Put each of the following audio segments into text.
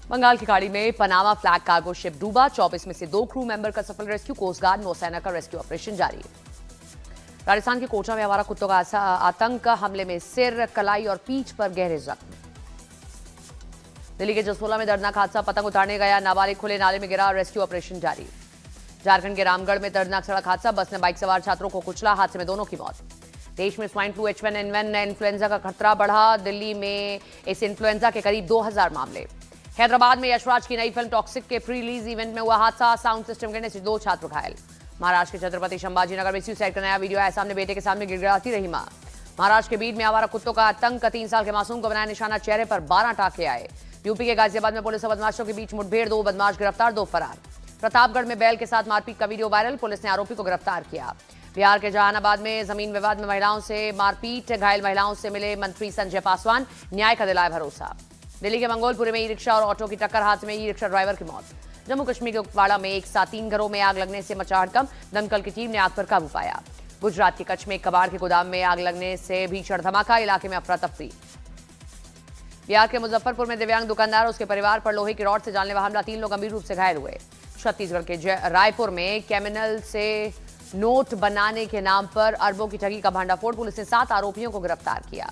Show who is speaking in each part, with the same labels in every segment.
Speaker 1: बंगाल की खाड़ी में पनामा फ्लैग कार्गो शिप डूबा। 24 में से 2 क्रू मेंबर का सफल रेस्क्यू। कोस्ट गार्ड नौसेना का रेस्क्यू ऑपरेशन जारी। राजस्थान के कोटा में आवारा कुत्तों का आतंक। हमले में सिर, कलाई और पीठ पर गहरे जख्म। दिल्ली के जसोला में दर्दनाक हादसा। पतंग उतारने गया नाबालिग खुले नाले में गिरा। रेस्क्यू ऑपरेशन जारी। झारखंड के रामगढ़ में दर्दनाक सड़क हादसा। बस ने बाइक सवार छात्रों को कुचला। हादसे में दोनों की मौत। देश में स्वाइन फ्लू H1N1 इन्फ्लुएंजा का खतरा बढ़ा। दिल्ली में इस इन्फ्लुएंजा के करीब 2000 मामले। हैदराबाद में यशराज की नई फिल्म टॉक्सिक के प्री रिलीज इवेंट में हुआ हादसा। साउंड सिस्टम गिरने से 2 छात्र घायल। महाराष्ट्र के छत्रपति संभाजीनगर में सुसाइड का नया वीडियो आया सामने। बेटे के सामने गिड़गिड़ाती रही मां। महाराष्ट्र के बीड में आवारा कुत्तों का आतंक। 3 साल के मासूम को बनाया निशाना। चेहरे पर 12 टाके आए। यूपी के गाजियाबाद में पुलिस और बदमाशों के बीच मुठभेड़। 2 बदमाश गिरफ्तार, 2 फरार। प्रतापगढ़ में बैल के साथ मारपीट का वीडियो वायरल। पुलिस ने आरोपी को गिरफ्तार किया। बिहार के जहानाबाद में जमीन विवाद में महिलाओं से मारपीट। घायल महिलाओं से मिले मंत्री संजय पासवान। न्याय का दिलाया भरोसा। दिल्ली के मंगोलपुरी में ई रिक्शा और ऑटो की टक्कर। हादसे में ई रिक्शा ड्राइवर की मौत। जम्मू कश्मीर के कुपवाड़ा में एक साथ 3 घरों में आग लगने से मचा हड़कंप। दमकल की टीम ने आग पर काबू पाया। गुजरात के कच्छ में एक कबाड़ के गोदाम में आग लगने से भीषण धमाका। इलाके में अफरा तफरी। बिहार के मुजफ्फरपुर में दिव्यांग दुकानदार और उसके परिवार पर लोहे की रॉड से जानलेवा हमला। 3 लोग गंभीर रूप से घायल हुए। छत्तीसगढ़ के रायपुर में क्रिमिनल से नोट बनाने के नाम पर अरबों की ठगी का भांडाफोड़। पुलिस ने 7 आरोपियों को गिरफ्तार किया।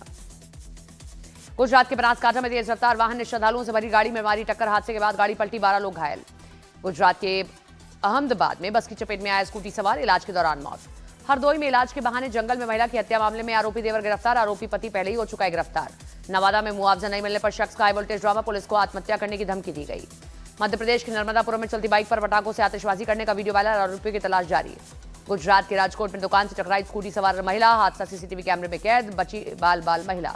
Speaker 1: गुजरात के बनासकांठा में तेज रफ्तार वाहन ने श्रद्धालुओं से भरी गाड़ी में मारी टक्कर। हादसे के बाद गाड़ी पलटी, 12 लोग घायल। गुजरात के अहमदाबाद में बस की चपेट में आया स्कूटी सवार। इलाज के दौरान मौत। हरदोई में इलाज के बहाने जंगल में महिला की हत्या मामले में आरोपी देवर गिरफ्तार। आरोपी पति पहले ही हो चुका है गिरफ्तार। नवादा में मुआवजा नहीं मिलने पर शख्स का हाई वोल्टेज ड्रामा। पुलिस को आत्महत्या करने की धमकी दी गई। मध्य प्रदेश के नर्मदापुरम में चलती बाइक पर पटाखों से आतिशबाजी करने का वीडियो वायरल। आरोपियों की तलाश जारी। गुजरात के राजकोट में दुकान से टकराई स्कूटी सवार महिला। हादसा सीसीटीवी कैमरे में कैद। बची बाल महिला।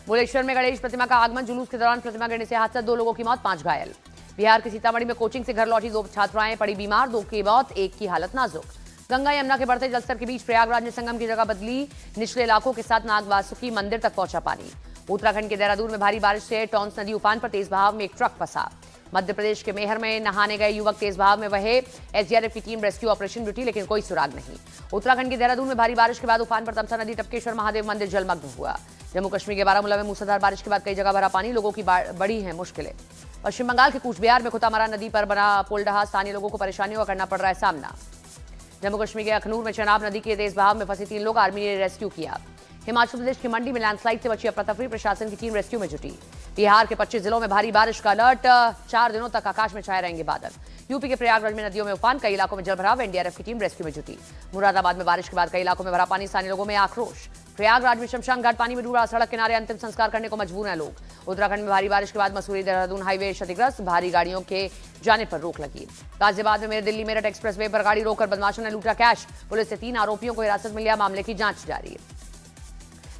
Speaker 1: भुवनेश्वर में गणेश प्रतिमा का आगमन। जुलूस के दौरान प्रतिमा गिरने से हादसा। 2 लोगों की मौत, 5 घायल। बिहार के सीतामढ़ी में कोचिंग से घर लौटी 2 छात्राएं पड़ी बीमार। 2 की मौत, 1 की हालत नाजुक। गंगा यमुना के बढ़ते जलस्तर के बीच प्रयागराज में संगम की जगह बदली। निचले इलाकों के साथ नागवासुकी मंदिर तक पहुंचा पानी। उत्तराखंड के देहरादून में भारी बारिश से टॉन्स नदी उफान पर। तेज बहाव में एक ट्रक फंसा। मध्य प्रदेश के मेहर में नहाने गए युवक तेज बहाव में बहे। एसडीआरएफ की टीम रेस्क्यू ऑपरेशन ड्यूटी, लेकिन कोई सुराग नहीं। उत्तराखंड के देहरादून में भारी बारिश के बाद उफान पर तमसा नदी। टपकेश्वर महादेव मंदिर जलमग्न हुआ। जम्मू कश्मीर के बारामूला में मूसलाधार बारिश के बाद कई जगह भरा पानी। लोगों की बड़ी है मुश्किलें। पश्चिम बंगाल के कूचबिहार में खुतामरा नदी पर बना पुल ढहा। स्थानीय लोगों को परेशानियों का करना पड़ रहा है सामना। जम्मू कश्मीर के अखनूर में चनाब नदी के तेज बहाव में फंसे 3 लोग। आर्मी ने रेस्क्यू किया। हिमाचल प्रदेश की मंडी में लैंडस्लाइड से बची अफरा-तफरी। प्रशासन की टीम रेस्क्यू में जुटी। बिहार के 25 जिलों में भारी बारिश का अलर्ट। 4 दिनों तक आकाश में छाए रहेंगे बादल। यूपी के प्रयागराज में नदियों में उफान। कई इलाकों में जलभराव। एनडीआरएफ की टीम रेस्क्यू में जुटी। मुरादाबाद में बारिश के बाद कई इलाकों में भरा पानी। स्थानीय लोगों में आक्रोश। प्रयागराज में शमशान घाट पानी में डूबा। सड़क किनारे अंतिम संस्कार करने को मजबूर हैं लोग। उत्तराखंड में भारी बारिश के बाद मसूरी देहरादून हाईवे क्षतिग्रस्त। भारी गाड़ियों के जाने पर रोक लगी। गाजियाबाद में दिल्ली मेरठ एक्सप्रेसवे पर गाड़ी रोककर बदमाशों ने लूटा कैश। पुलिस ने 3 आरोपियों को हिरासत में लिया। मामले की जांच जारी।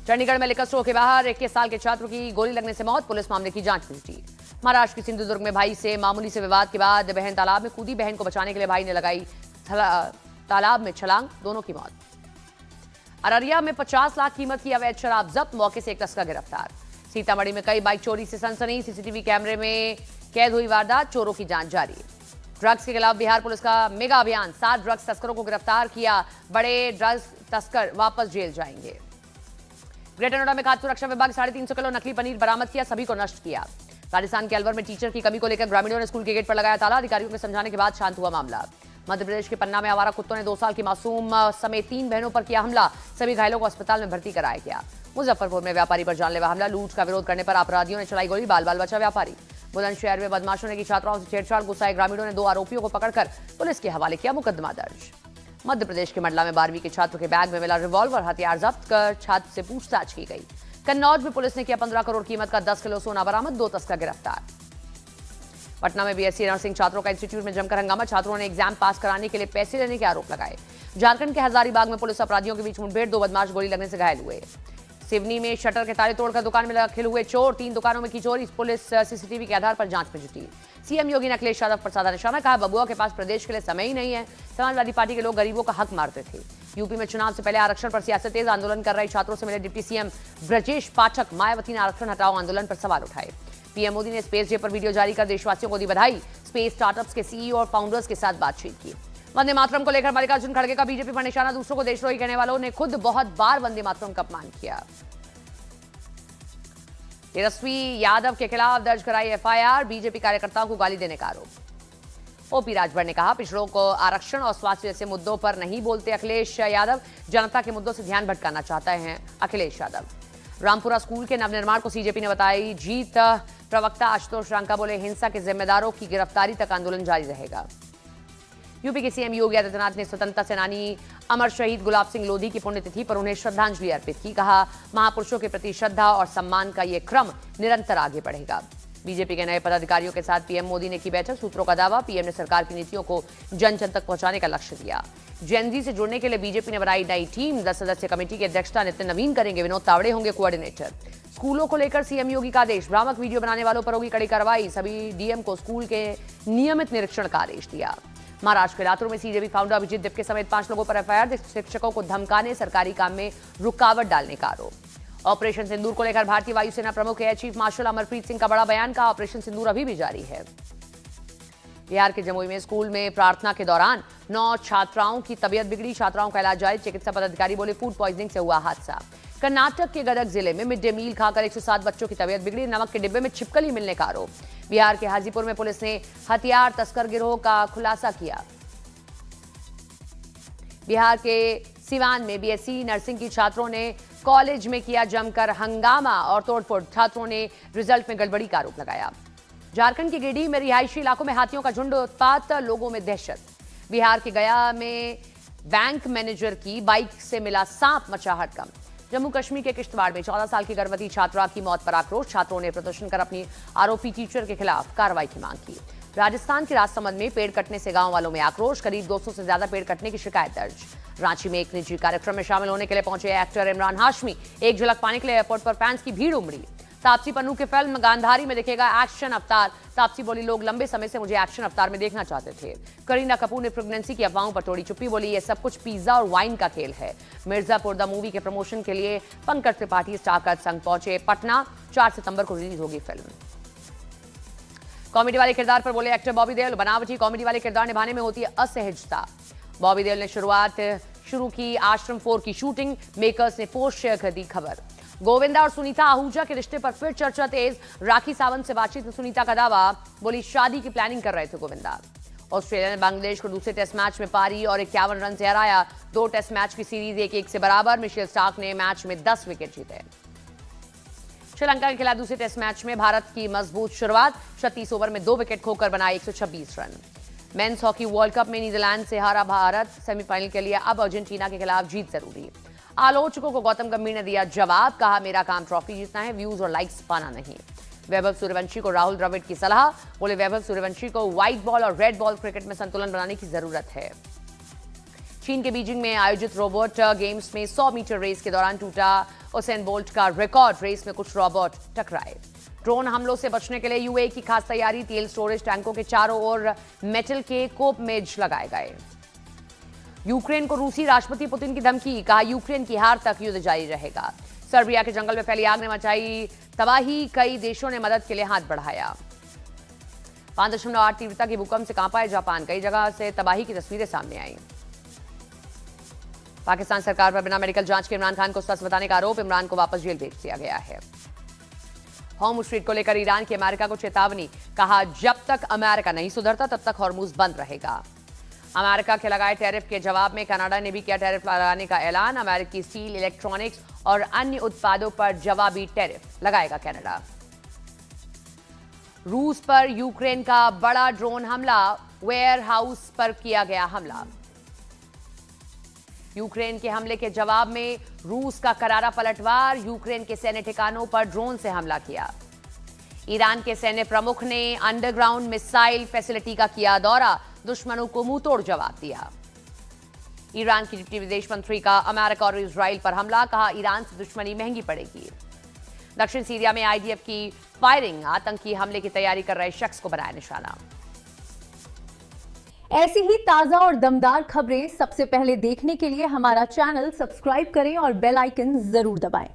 Speaker 1: चंडीगढ़ में लिकर स्टोर के बाहर 21 साल के छात्र की गोली लगने से मौत। पुलिस मामले की जांच में जुटी। महाराष्ट्र के सिंधुदुर्ग में भाई से मामूली से विवाद के बाद बहन तालाब में कूदी। बहन को बचाने के लिए भाई ने लगाई तालाब में छलांग। दोनों की मौत। अररिया में 50 लाख कीमत की अवैध शराब जब्त। मौके से एक तस्कर गिरफ्तार। सीतामढ़ी में कई बाइक चोरी से सनसनी। सीसीटीवी कैमरे में कैद हुई वारदात। चोरों की जांच जारी। ड्रग्स के खिलाफ बिहार पुलिस का मेगा अभियान। 7 ड्रग्स तस्करों को गिरफ्तार किया। बड़े ड्रग्स तस्कर वापस जेल जाएंगे। ग्रेटर नोएडा में खाद्य सुरक्षा विभाग 350 किलो नकली पनीर बरामद किया। सभी को नष्ट किया। राजस्थान के अलवर में टीचर की कमी को लेकर ग्रामीणों ने स्कूल के गेट पर लगाया ताला। अधिकारियों के समझाने के बाद शांत हुआ मामला। मध्य प्रदेश के पन्ना में आवारा कुत्तों ने 2 साल की मासूम समेत 3 बहनों पर किया हमला। सभी घायलों को अस्पताल में भर्ती कराया गया। मुजफ्फरपुर में व्यापारी पर जानलेवा हमला। लूट का विरोध करने पर अपराधियों ने चलाई गोली। बाल बचा व्यापारी। बुलंदशहर में बदमाशों ने की छात्राओं से छेड़छाड़। गुस्साए ग्रामीणों ने 2 आरोपियों को पकड़कर पुलिस के हवाले किया। मुकदमा दर्ज। मध्य प्रदेश के मंडला में 12वीं के छात्र के बैग में मिला रिवॉल्वर। हथियार जब्त कर छात्र से पूछताछ की गई। कन्नौज में पुलिस ने किया 15 करोड़ कीमत का 10 किलो सोना बरामद। 2 तस्कर गिरफ्तार। पटना में बीएससी नर्सिंग छात्रों का इंस्टीट्यूट में जमकर हंगामा। छात्रों ने एग्जाम पास कराने के लिए पैसे लेने के आरोप लगाए। झारखंड के हजारीबाग में पुलिस अपराधियों के बीच मुठभेड़। 2 बदमाश गोली लगने से घायल हुए। सिवनी में शटर के ताले तोड़कर दुकान में दाखिल हुए चोर। 3 दुकानों में की चोरी। पुलिस सीसीटीवी के आधार पर जांच में जुटी। सीएम योगी ने अखिलेश यादव पर साधा निशाना। कहा बबुआ के पास प्रदेश के लिए समय ही नहीं है। समाजवादी पार्टी के लोग गरीबों का हक मारते थे। यूपी में चुनाव से पहले आरक्षण पर सियासत तेज। आंदोलन कर रहे छात्रों से मिले डिप्टी सीएम ब्रजेश पाठक। मायावती ने आरक्षण हटाओ आंदोलन पर सवाल उठाए। पीएम मोदी ने स्पेस डे पर वीडियो जारी कर देशवासियों को दी बधाई। स्पेस स्टार्टअप्स के सीईओ और फाउंडर्स के साथ बातचीत की। वंदे मातरम को लेकर मल्लिकार्जुन खड़गे का बीजेपी पर निशाना। दूसरों को देशद्रोही कहने वालों ने खुद बहुत बार वंदे मातरम का अपमान किया। तेजस्वी यादव के खिलाफ दर्ज कराई एफआईआर, बीजेपी कार्यकर्ताओं को गाली देने का आरोप। ओपी राजभर ने कहा, पिछड़ों को आरक्षण और स्वास्थ्य जैसे मुद्दों पर नहीं बोलते अखिलेश यादव, जनता के मुद्दों से ध्यान भटकाना चाहते हैं अखिलेश यादव। रामपुरा स्कूल के नवनिर्माण को सीजेपी ने बताई जीत, प्रवक्ता आशुतोष रांका बोले, हिंसा के जिम्मेदारों की गिरफ्तारी तक आंदोलन जारी रहेगा। यूपी के सीएम योगी आदित्यनाथ ने स्वतंत्रता सेनानी अमर शहीद गुलाब सिंह लोधी की पुण्यतिथि पर उन्हें श्रद्धांजलि अर्पित की। कहा, महापुरुषों के प्रति श्रद्धा और सम्मान का ये क्रम निरंतर आगे बढ़ेगा। बीजेपी के नए पदाधिकारियों के साथ पीएम मोदी ने की बैठक, सूत्रों का दावा, पीएम ने सरकार की नीतियों को जन जन तक पहुंचाने का लक्ष्य दिया। जेनजी से जुड़ने के लिए बीजेपी ने बनाई नई टीम, 10 सदस्यीय कमेटी की अध्यक्षता नितिन नवीन करेंगे, विनोद तावड़े होंगे कोऑर्डिनेटर। स्कूलों को लेकर सीएम योगी का आदेश, भ्रामक वीडियो बनाने वालों पर होगी कड़ी कार्रवाई, सभी डीएम को स्कूल के नियमित निरीक्षण का आदेश दिया। महाराष्ट्र के लातूर में सीजेबी फाउंडर अभिजीत दिप्के समेत 5 लोगों पर एफआईआर, शिक्षकों को धमकाने, सरकारी काम में रुकावट डालने का आरोप। ऑपरेशन सिंदूर को लेकर भारतीय वायुसेना प्रमुख air chief marshal Amarpreet Singh का बड़ा बयान, का ऑपरेशन सिंदूर अभी भी जारी है। बिहार के जमुई में स्कूल में प्रार्थना के दौरान 9 छात्राओं की तबीयत बिगड़ी, छात्राओं का इलाज जारी, चिकित्सा पदाधिकारी बोले फूड पॉइजनिंग से हुआ हादसा। कर्नाटक के गदग जिले में मिड डे मील खाकर 107 बच्चों की तबीयत बिगड़ी, नमक के डिब्बे में छिपकली मिलने का आरोप। बिहार के हाजीपुर में पुलिस ने हथियार तस्कर गिरोह का खुलासा किया। बिहार के सिवान में बीएससी नर्सिंग की छात्रों ने कॉलेज में किया जमकर हंगामा और तोड़फोड़, छात्रों ने रिजल्ट में गड़बड़ी का आरोप लगाया। झारखंड के गिरिडीह में रिहायशी इलाकों में हाथियों का झुंड, उत्पात, लोगों में दहशत। बिहार के गया में बैंक मैनेजर की बाइक से मिला सांप, मचा हड़कंप। जम्मू कश्मीर के किश्तवाड़ में 14 साल की गर्भवती छात्रा की मौत पर आक्रोश, छात्रों ने प्रदर्शन कर अपनी आरोपी टीचर के खिलाफ कार्रवाई की मांग की। राजस्थान के राजसमंद में पेड़ कटने से गांव वालों में आक्रोश, करीब 200 से ज्यादा पेड़ कटने की शिकायत दर्ज। रांची में एक निजी कार्यक्रम में शामिल होने के लिए पहुंचे एक्टर इमरान हाशमी, एक झलक पाने के लिए एयरपोर्ट पर फैंस की भीड़ उमड़ी। तापसी पन्नू की फिल्म गांधारी में दिखेगा एक्शन अवतार, तापसी बोली, लोग लंबे समय से मुझे एक्शन अवतार में देखना चाहते थे। करीना कपूर ने प्रेगनेंसी की अफवाहों पर तोड़ी चुप्पी, बोली ये सब कुछ पिज्जा और वाइन का खेल है। मिर्जापुर द मूवी के प्रमोशन के लिए पंकज त्रिपाठी स्टारकास्ट संग पहुंचे पटना, 4 सितंबर को रिलीज होगी फिल्म। कॉमेडी वाले किरदार पर बोले एक्टर बॉबी देओल, बनावटी कॉमेडी वाले किरदार निभाने में होती है असहजता। बॉबी देओल ने शुरू की आश्रम 4 की शूटिंग, मेकर्स ने पोस्ट शेयर कर दी खबर। गोविंदा और सुनीता आहूजा के रिश्ते पर फिर चर्चा तेज, राखी सावंत से बातचीत में सुनीता का दावा, बोली शादी की प्लानिंग कर रहे थे गोविंदा। ऑस्ट्रेलिया ने बांग्लादेश को दूसरे टेस्ट मैच में पारी और 51 रन से हराया, 2 टेस्ट मैच की सीरीज 1-1 से बराबर। मिशेल स्टार्क ने मैच में 10 विकेट जीते। श्रीलंका के खिलाफ दूसरे टेस्ट मैच में भारत की मजबूत शुरुआत, 36 ओवर में 2 विकेट खोकर बनाए 126 run. Men's hockey world cup में नीदरलैंड से हारा भारत, सेमीफाइनल के लिए अब अर्जेंटीना के खिलाफ जीत जरूरी। आलोचकों को गौतम गंभीर ने दिया जवाब, कहा मेरा काम ट्रॉफी जीतना है, व्यूज और लाइक्स पाना नहीं। वैभव सूर्यवंशी को राहुल द्रविड़ की सलाह, बोले वैभव सूर्यवंशी को व्हाइट बॉल और रेड बॉल क्रिकेट में संतुलन बनाने की जरूरत है। चीन के बीजिंग में आयोजित रोबोट गेम्स में 100 मीटर रेस के दौरान टूटा उसेन बोल्ट का रिकॉर्ड, रेस में कुछ रोबोट टकराए। ड्रोन हमलों से बचने के लिए यूएई की खास तैयारी, तेल स्टोरेज टैंकों के चारों ओर मेटल के कोप मेज लगाए गए। यूक्रेन को रूसी राष्ट्रपति पुतिन की धमकी, कहा यूक्रेन की हार तक युद्ध जारी रहेगा। सर्बिया के जंगल में फैली आग ने मचाई तबाही, कई देशों ने मदद के लिए हाथ बढ़ाया। 5.8 तीव्रता के भूकंप से कांपा है जापान, कई जगह से तबाही की तस्वीरें सामने आई। पाकिस्तान सरकार पर बिना मेडिकल जांच के इमरान खान को स्वस्थ बताने का आरोप, इमरान को वापस जेल भेज दिया गया है। हॉर्मुज स्ट्रेट को लेकर ईरान की अमेरिका को चेतावनी, कहा जब तक अमेरिका नहीं सुधरता तब तक हॉर्मुज बंद रहेगा। अमेरिका के लगाए टैरिफ के जवाब में कनाडा ने भी किया टैरिफ लगाने का ऐलान, अमेरिकी स्टील, इलेक्ट्रॉनिक्स और अन्य उत्पादों पर जवाबी टैरिफ लगाएगा कनाडा। रूस पर यूक्रेन का बड़ा ड्रोन हमला, वेयर हाउस पर किया गया हमला। यूक्रेन के हमले के जवाब में रूस का करारा पलटवार, यूक्रेन के सैन्य ठिकानों पर ड्रोन से हमला किया। ईरान के सैन्य प्रमुख ने अंडरग्राउंड मिसाइल फैसिलिटी का किया दौरा, दुश्मनों को मुंहतोड़ जवाब दिया। ईरान की डिप्टी विदेश मंत्री का अमेरिका और इजराइल पर हमला, कहा ईरान से दुश्मनी महंगी पड़ेगी। दक्षिण सीरिया में आईडीएफ की फायरिंग, आतंकी हमले की तैयारी कर रहे शख्स को बनाया निशाना।
Speaker 2: ऐसी ही ताजा और दमदार खबरें सबसे पहले देखने के लिए हमारा चैनल सब्सक्राइब करें और बेल आइकन जरूर दबाएं।